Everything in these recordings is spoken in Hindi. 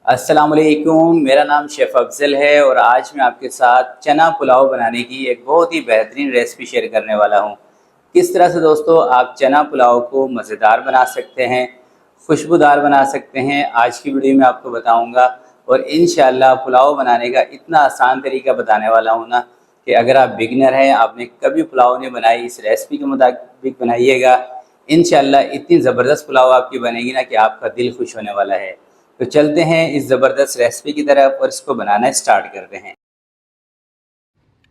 अस्सलामुअलैकुम, मेरा नाम शेफ़ अफ़ज़ल है और आज मैं आपके साथ चना पुलाव बनाने की एक बहुत ही बेहतरीन रेसिपी शेयर करने वाला हूँ। किस तरह से दोस्तों आप चना पुलाव को मज़ेदार बना सकते हैं, खुशबूदार बना सकते हैं, आज की वीडियो में आपको बताऊँगा। और इंशाअल्लाह पुलाव बनाने का इतना आसान तरीका बताने वाला हूँ ना कि अगर आप बिगिनर हैं, आपने कभी पुलाव नहीं बनाई, इस रेसिपी के मुताबिक बनाइएगा। इंशाअल्लाह इतनी ज़बरदस्त पुलाव आपकी बनेगी ना कि आपका दिल खुश होने वाला है। तो चलते हैं इस ज़बरदस्त रेसिपी की तरफ और इसको बनाना स्टार्ट करते हैं।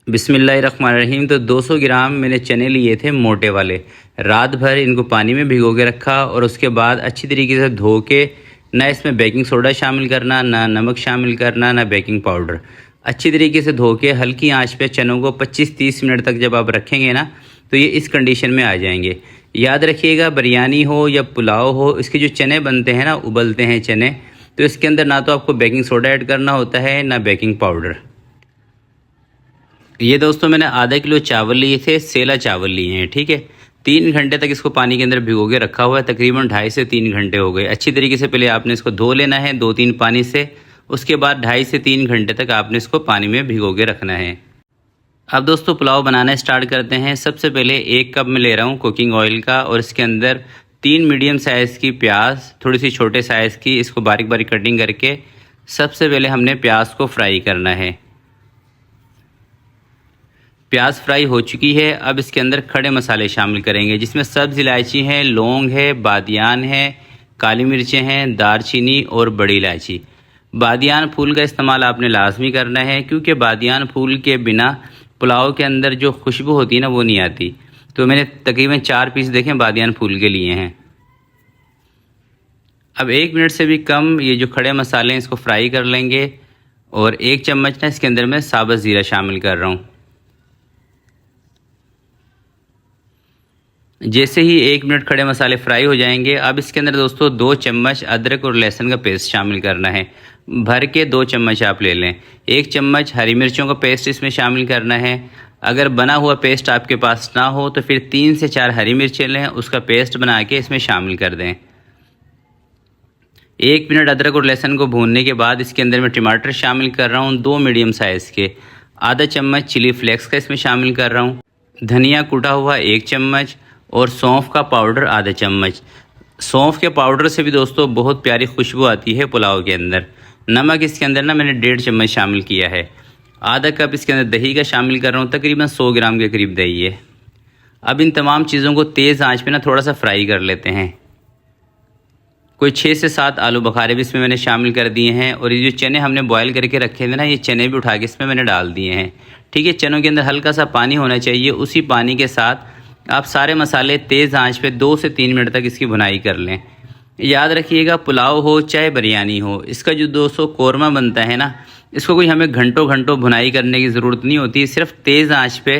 बिस्मिल्लाहिर्रहमानिर्रहीम। तो 200 ग्राम मैंने चने लिए थे मोटे वाले। रात भर इनको पानी में भिगो के रखा और उसके बाद अच्छी तरीके से धो के, ना इसमें बेकिंग सोडा शामिल करना, ना नमक शामिल करना, ना बेकिंग पाउडर। अच्छी तरीके से धो के हल्की आंच पे चनों को 25-30 मिनट तक जब आप रखेंगे ना, तो ये इस कंडीशन में आ जाएंगे। याद रखिएगा, बिरयानी हो या पुलाव हो, इसके जो चने बनते हैं ना, उबलते हैं चने, तो इसके अंदर ना तो आपको बेकिंग सोडा ऐड करना होता है, ना बेकिंग पाउडर। ये दोस्तों मैंने आधा किलो चावल लिए थे, सेला चावल लिए हैं, ठीक है। 3 घंटे तक इसको पानी के अंदर भिगो के रखा हुआ है, तकरीबन 2.5 से 3 घंटे हो गए। अच्छी तरीके से पहले आपने इसको धो लेना है 2-3 पानी से, उसके बाद 2.5 से 3 घंटे तक आपने इसको पानी में भिगो के रखना है। अब दोस्तों पुलाव बनाना स्टार्ट करते हैं। सबसे पहले 1 कप में ले रहा हूँ कुकिंग ऑयल का, और इसके अंदर 3 मीडियम साइज़ की प्याज, थोड़ी सी छोटे साइज़ की, इसको बारीक बारीक कटिंग करके सबसे पहले हमने प्याज को फ्राई करना है। प्याज फ्राई हो चुकी है। अब इसके अंदर खड़े मसाले शामिल करेंगे, जिसमें सब्ज़ इलायची है, लौंग है, बादियान है, काली मिर्चें हैं, दारचीनी और बड़ी इलायची। बादियान फूल का इस्तेमाल आपने लाजमी करना है, क्योंकि बादियान फूल के बिना पुलाव के अंदर जो खुशबू होती है ना, वो नहीं आती। तो मैंने तकरीबन 4 पीस देखें बादियान फूल के लिए हैं। अब 1 मिनट से भी कम ये जो खड़े मसाले हैं इसको फ्राई कर लेंगे, और 1 चम्मच ना इसके अंदर मैं साबुत ज़ीरा शामिल कर रहा हूँ। जैसे ही 1 मिनट खड़े मसाले फ्राई हो जाएंगे, अब इसके अंदर दोस्तों 2 चम्मच अदरक और लहसुन का पेस्ट शामिल करना है। भर के 2 चम्मच आप ले लें। 1 चम्मच हरी मिर्चों का पेस्ट इसमें शामिल करना है। अगर बना हुआ पेस्ट आपके पास ना हो तो फिर 3 से 4 हरी मिर्चें लें, उसका पेस्ट बना के इसमें शामिल कर दें। 1 मिनट अदरक और लहसुन को भूनने के बाद इसके अंदर मैं टमाटर शामिल कर रहा हूँ, 2 मीडियम साइज़ के। आधा चम्मच चिली फ्लेक्स का इसमें शामिल कर रहा हूँ। धनिया कूटा हुआ 1 चम्मच, और सौंफ का पाउडर आधा चम्मच। सौंफ के पाउडर से भी दोस्तों बहुत प्यारी खुशबू आती है पुलाव के अंदर। नमक इसके अंदर ना मैंने 1.5 चम्मच शामिल किया है। आधा कप इसके अंदर दही का शामिल कर रहा हूँ, तकरीबन 100 ग्राम के करीब दही है। अब इन तमाम चीज़ों को तेज़ आंच पे ना थोड़ा सा फ्राई कर लेते हैं। कोई 6 से 7 आलू बुखारे भी इसमें मैंने शामिल कर दिए हैं, और ये जो चने हमने बॉयल करके रखे थे ना, ये चने भी उठा के इसमें मैंने डाल दिए हैं, ठीक है। चनों के अंदर हल्का सा पानी होना चाहिए, उसी पानी के साथ आप सारे मसाले तेज़ आंच पे 2 से 3 मिनट तक इसकी भुनाई कर लें। याद रखिएगा, पुलाव हो चाहे बिरयानी हो, इसका जो 200 कौरमा बनता है ना, इसको कोई हमें घंटों घंटों भुनाई करने की ज़रूरत नहीं होती। सिर्फ तेज़ आंच पे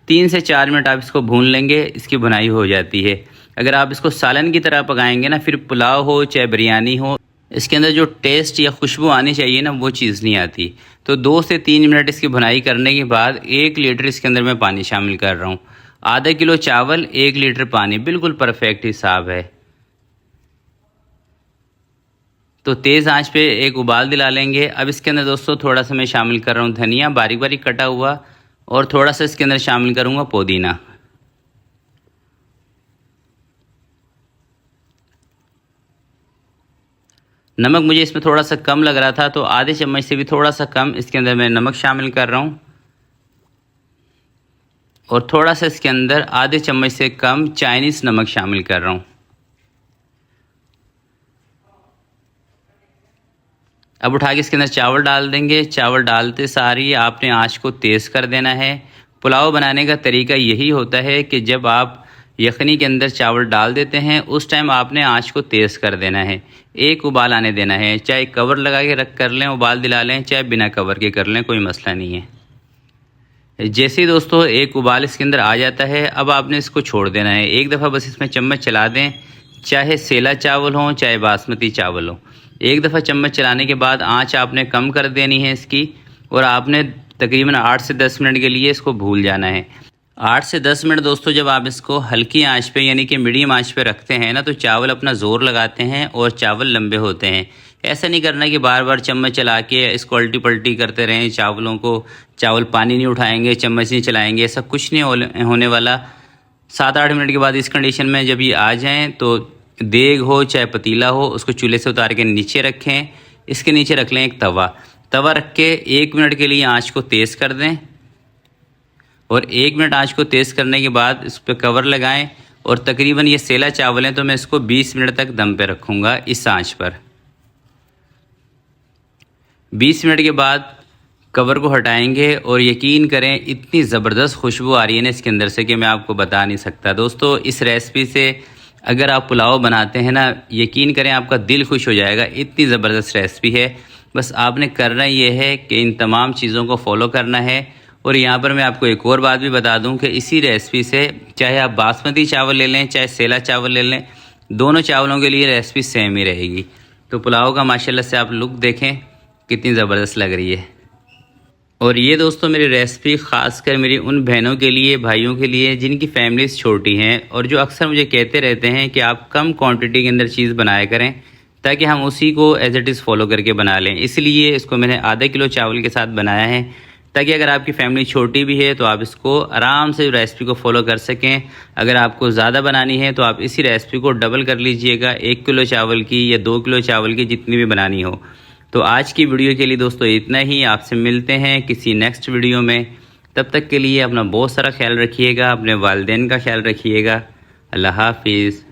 3 से 4 मिनट आप इसको भून लेंगे, इसकी भुनाई हो जाती है। अगर आप इसको सालन की तरह पकाएंगे ना, फिर पुलाव हो चाहे बिरयानी हो, इसके अंदर जो टेस्ट या खुशबू आनी चाहिए ना, वो चीज़ नहीं आती। तो 2 से 3 मिनट इसकी भुनाई करने के बाद 1 लीटर इसके अंदर मैं पानी शामिल कर रहा हूँ। आधा किलो चावल 1 लीटर पानी, बिल्कुल परफेक्ट हिसाब है। तो तेज़ आंच पे एक उबाल दिला लेंगे। अब इसके अंदर दोस्तों थोड़ा सा मैं शामिल कर रहा हूँ धनिया बारीक बारीक कटा हुआ, और थोड़ा सा इसके अंदर शामिल करूँगा पुदीना। नमक मुझे इसमें थोड़ा सा कम लग रहा था, तो आधे चम्मच से भी थोड़ा सा कम इसके अंदर मैं नमक शामिल कर रहा हूँ, और थोड़ा सा इसके अंदर आधे चम्मच से कम चाइनीज़ नमक शामिल कर रहा हूँ। अब उठा के इसके अंदर चावल डाल देंगे। चावल डालते सारी आपने आंच को तेज़ कर देना है। पुलाव बनाने का तरीका यही होता है कि जब आप यखनी के अंदर चावल डाल देते हैं, उस टाइम आपने आंच को तेज़ कर देना है। एक उबाल आने देना है, चाहे कवर लगा के रख कर लें, उबाल दिला लें, चाहे बिना कवर के कर लें, कोई मसला नहीं है। जैसे ही दोस्तों एक उबाल इसके अंदर आ जाता है, अब आपने इसको छोड़ देना है। एक दफ़ा बस इसमें चम्मच चला दें, चाहे सेला चावल हो चाहे बासमती चावल हो। एक दफ़ा चम्मच चलाने के बाद आंच आपने कम कर देनी है इसकी, और आपने तकरीबन 8 से 10 मिनट के लिए इसको भूल जाना है। 8 से 10 मिनट दोस्तों जब आप इसको हल्की आंच पे यानी कि मीडियम आंच पे रखते हैं ना, तो चावल अपना ज़ोर लगाते हैं और चावल लंबे होते हैं। ऐसा नहीं करना कि बार बार चम्मच चला के इसको उल्टी पल्टी करते रहें चावलों को। चावल पानी नहीं उठाएंगे, चम्मच नहीं चलाएंगे, ऐसा कुछ नहीं होने वाला। 7-8 मिनट के बाद इस कंडीशन में जब ये आ जाएं तो देग हो चाहे पतीला हो, उसको चूल्हे से उतार के नीचे रखें। इसके नीचे रख लें एक तवा रख के 1 मिनट के लिए आंच को तेज़ कर दें। और 1 मिनट आंच को तेज़ करने के बाद इस पर कवर लगाएं। और तकरीबन ये सेला चावल हैं तो मैं इसको 20 मिनट तक दम पे रखूँगा इस आंच पर। 20 मिनट के बाद कवर को हटाएंगे और यकीन करें इतनी ज़बरदस्त खुशबू आ रही है ना इसके अंदर से कि मैं आपको बता नहीं सकता। दोस्तों इस रेसिपी से अगर आप पुलाव बनाते हैं ना, यकीन करें आपका दिल खुश हो जाएगा। इतनी ज़बरदस्त रेसिपी है। बस आपने करना ये है कि इन तमाम चीज़ों को फॉलो करना है। और यहाँ पर मैं आपको एक और बात भी बता दूँ कि इसी रेसिपी से चाहे आप बासमती चावल ले लें चाहे सेला चावल ले लें, दोनों चावलों के लिए रेसिपी सेम ही रहेगी। तो पुलाव का माशाल्लाह से आप लुक देखें कितनी ज़बरदस्त लग रही है। और ये दोस्तों मेरी रेसिपी ख़ासकर मेरी उन बहनों के लिए, भाइयों के लिए जिनकी फैमिलीज़ छोटी हैं और जो अक्सर मुझे कहते रहते हैं कि आप कम क्वांटिटी के अंदर चीज़ बनाया करें ताकि हम उसी को एज इट इज़ फॉलो करके बना लें। इसलिए इसको मैंने आधा किलो चावल के साथ बनाया है ताकि अगर आपकी फैमिली छोटी भी है तो आप इसको आराम से रेसिपी को फॉलो कर सकें। अगर आपको ज़्यादा बनानी है तो आप इसी रेसिपी को डबल कर लीजिएगा, 1 किलो चावल की या 2 किलो चावल की, जितनी भी बनानी हो। तो आज की वीडियो के लिए दोस्तों इतना ही। आपसे मिलते हैं किसी नेक्स्ट वीडियो में। तब तक के लिए अपना बहुत सारा ख्याल रखिएगा, अपने वालिदैन का ख्याल रखिएगा। अल्लाह हाफिज़।